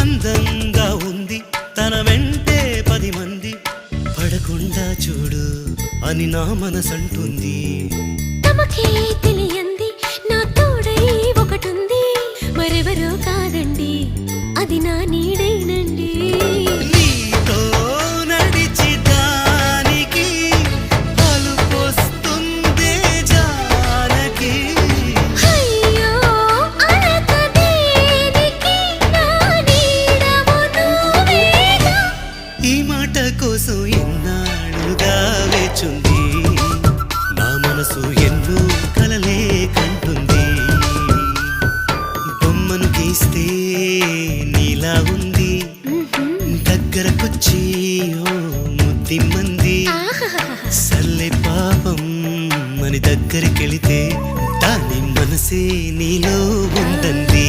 అందంగా ఉంది తన వెంటే 10 మంది పడకుండా చూడు అని నా మనసంటుంది. తమకే తెలియంది నా తోడై ఒకటుంది, మరెవరో కాదండి అది నా నీడేనండి. నీతో నడిచి దానికి అలుపొస్తుందే జానకి. అయ్యో అనక దేనికి నా నీడవు నువ్వేగా. ఈ మాట కోసం ఎన్నాళ్ళుగా వేచుంది నా మనసు ఎన్నో కలలే కంటుంది. బొమ్మను గీస్తే నీలా ఉంది దగ్గరకొచ్చి ఓ ముద్దిమ్మంది. సల్లే పాపం అని దగ్గరికెళితే దాని మనసే నీలో ఉందంది.